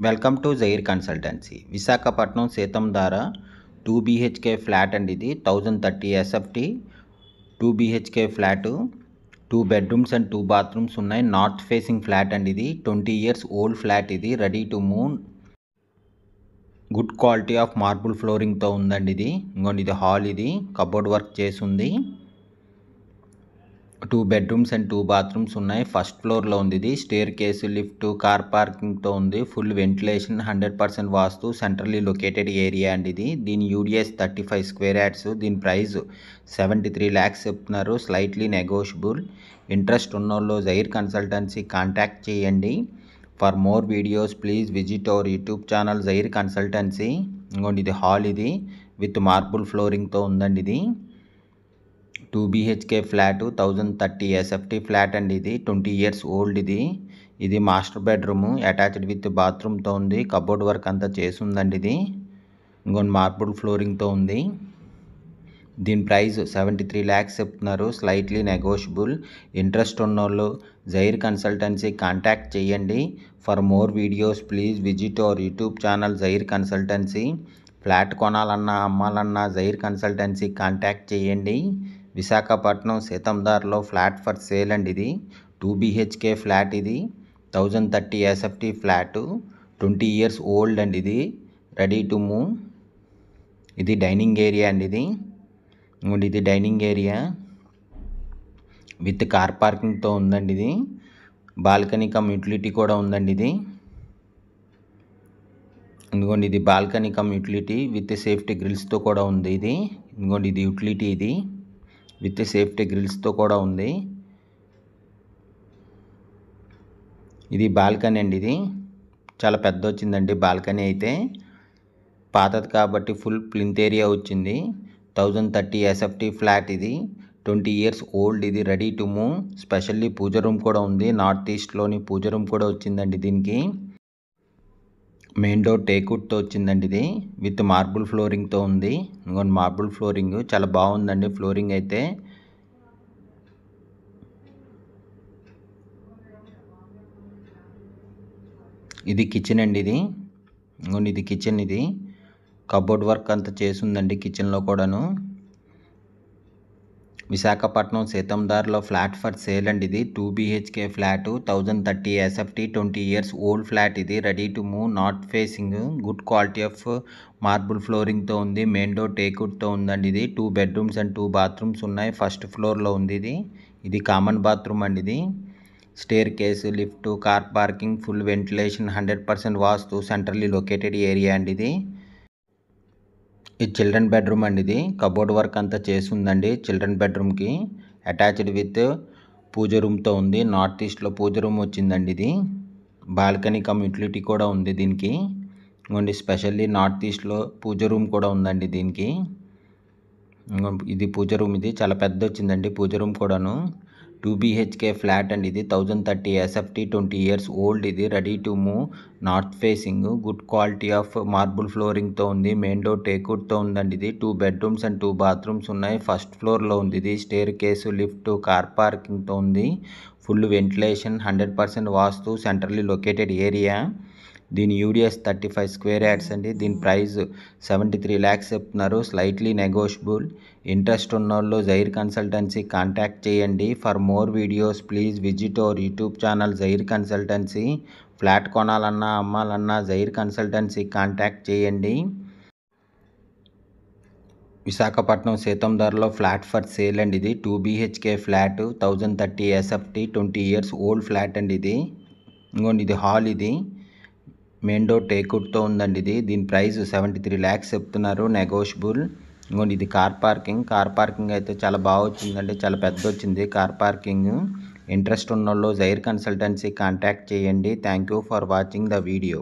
Welcome to Jair consultancy. Visakhapatnam Seethammadhara 2 BHK flat అండి. ఇది 1030 SFT 2 BHK flat, 2 bedrooms and 2 bathrooms ఉన్నాయి. North facing flat అండి. ఇది 20 years ఓల్డ్ ఫ్లాట్. ఇది ready to move, good quality of marble ఫ్లోరింగ్తో ఉందండి. ఇది ఇంకోండి, ఇది హాల్. ఇది కబోర్డ్ వర్క్ చేసి ఉంది. 2 bedrooms అండ్ 2 bathrooms ఉన్నాయి. ఫస్ట్ ఫ్లోర్లో ఉంది. ఇది స్టేర్ కేసు, లిఫ్ట్, కార్ పార్కింగ్తో ఉంది. Full ventilation, 100% vastu, centrally located area అండి. ఇది దీని యూడిఎస్ 35 square yards. దీని ప్రైస్ 73 lakhs చెప్తున్నారు. Slightly negotiable. ఇంట్రెస్ట్ ఉన్నోళ్ళు జైర్ కన్సల్టెన్సీ కాంటాక్ట్ చేయండి. For more videos please visit our YouTube channel Jair consultancy. ఇంకోండి, ఇది హాల్. ఇది విత్ మార్బుల్ ఫ్లోరింగ్తో ఉందండి. ఇది 2 BHK ఫ్లాట్, 1030 SFT ఫ్లాట్ అండి. ఇది 20 years ఓల్డ్. ఇది మాస్టర్ బెడ్రూమ్, అటాచ్డ్ విత్ బాత్రూమ్తో ఉంది. కబోర్డ్ వర్క్ అంతా చేసి ఉందండి. ఇది ఇంకొన్ని మార్బుల్ ఫ్లోరింగ్తో ఉంది. దీని ప్రైస్ 73 lakhs చెప్తున్నారు. Slightly negotiable. ఇంట్రెస్ట్ ఉన్నోళ్ళు జైర్ కన్సల్టెన్సీ కాంటాక్ట్ చేయండి. For more videos please visit our YouTube channel Jair consultancy. Flat కొనాలన్నా అమ్మాలన్నా జైర్ కన్సల్టెన్సీ కాంటాక్ట్ చేయండి. విశాఖపట్నం సీతంధార్లో ఫ్లాట్ ఫర్ సేల్ అండి. ఇది 2 BHK ఫ్లాట్. ఇది 1030 SFT ఫ్లాటు, 20 years ఓల్డ్ అండి. ఇది రెడీ టు మూవ్. ఇది డైనింగ్ ఏరియా అండి. ఇది డైనింగ్ ఏరియా విత్ కార్ పార్కింగ్తో ఉందండి. ఇది బాల్కనీ కమ్ యూటిలిటీ కూడా ఉందండి. ఇదిగోండి, ఇది balcony cum utility with safety గ్రిల్స్తో కూడా ఉంది. ఇదిగోండి, ఇది యూటిలిటీ. ఇది విత్ సేఫ్టీ గ్రిల్స్తో కూడా ఉంది. ఇది బాల్కనీ అండి. ఇది చాలా పెద్ద వచ్చిందండి బాల్కనీ. అయితే పాతది కాబట్టి ఫుల్ ప్లింత్ ఏరియా వచ్చింది. 1030 SFT ఫ్లాట్. ఇది 20 years ఓల్డ్. ఇది ready to move. Specially puja room కూడా ఉంది. నార్త్ ఈస్ట్లోని పూజ రూమ్ కూడా వచ్చిందండి. దీనికి మెయిన్ డోర్ టేక్వుడ్తో వచ్చిందండి. ఇది విత్ మార్బుల్ ఫ్లోరింగ్తో ఉంది. ఇంకొన్ని మార్బుల్ ఫ్లోరింగ్ చాలా బాగుందండి. ఫ్లోరింగ్ అయితే ఇది కిచెన్ అండి. ఇది కిచెన్. ఇది కబోర్డ్ వర్క్ అంతా చేసి ఉందండి కిచెన్లో కూడాను. విశాఖపట్నం సీతంధార్లో ఫ్లాట్ ఫర్ సేల్ అండి. ఇది 2 BHK flat, 1030 SFT 20 years old flat. ఇది ready to move, north facing, good quality of marble ఫ్లోరింగ్తో ఉంది. మెయిన్ డోర్ టేక్వుడ్తో ఉందండి. ఇది 2 bedrooms అండ్ 2 bathrooms ఉన్నాయి. ఫస్ట్ ఫ్లోర్లో ఉంది. ఇది కామన్ బాత్రూమ్ అండి. ఇది staircase, lift, car parking, full ventilation, 100% vastu, centrally located area అండి. ఇది చిల్డ్రన్ బెడ్రూమ్ అండి. ఇది కబోర్డ్ వర్క్ అంతా చేసి ఉందండి. చిల్డ్రన్ బెడ్రూమ్కి అటాచ్డ్ విత్ పూజ రూమ్తో ఉంది. నార్త్ ఈస్ట్లో పూజ రూమ్ వచ్చిందండి. ఇది బాల్కనీ కమ్ యూటిలిటీ కూడా ఉంది. దీనికి ఇంకోండి, స్పెషల్లీ నార్త్ ఈస్ట్లో పూజ రూమ్ కూడా ఉందండి. దీనికి ఇది పూజ రూమ్. ఇది చాలా పెద్ద వచ్చిందండి పూజ రూమ్ కూడాను. 2 BHK ఫ్లాట్ అండి. ఇది 1030 SFT 20 years ఓల్డ్. ఇది ready to move, north facing, good quality of marble ఫ్లోరింగ్తో ఉంది. మెయిన్ డోర్ టేక్వుడ్తో ఉందండి. ఇది 2 bedrooms అండ్ 2 bathrooms ఉన్నాయి. ఫస్ట్ ఫ్లోర్లో ఉంది. ఇది స్టేర్ కేసు, లిఫ్ట్, కార్ పార్కింగ్తో ఉంది. Full ventilation, 100% vastu, centrally located area. దీని యూడిఎస్ 35 square yards అండి. దీని ప్రైస్ 73 lakhs చెప్తున్నారు. Slightly negotiable. ఇంట్రెస్ట్ ఉన్నోళ్ళు జైర్ కన్సల్టెన్సీ కాంటాక్ట్ చేయండి. For more videos please visit our YouTube channel Jair consultancy. Flat కొనాలన్నా అమ్మాలన్నా జైర్ కన్సల్టెన్సీ కాంటాక్ట్ చేయండి. విశాఖపట్నం సీతంధార్లో ఫ్లాట్ ఫర్ సేల్ అండి. ఇది 2 BHK flat, 1030 SFT 20 years old flat అండి. ఇంకోండి, ఇది హాల్. ఇది మెయిన్ డోర్ టేక్వుడ్తో ఉందండి. దీని ప్రైస్ 73 lakhs చెప్తున్నారు. నెగోషియబుల్. ఇంకోండి, ఇది కార్ పార్కింగ్ అయితే చాలా బాగా వచ్చిందండి. చాలా పెద్ద వచ్చింది కార్ పార్కింగ్. ఇంట్రెస్ట్ ఉన్నోళ్ళు జైర్ కన్సల్టెన్సీ కాంటాక్ట్ చేయండి. Thank you for watching the video.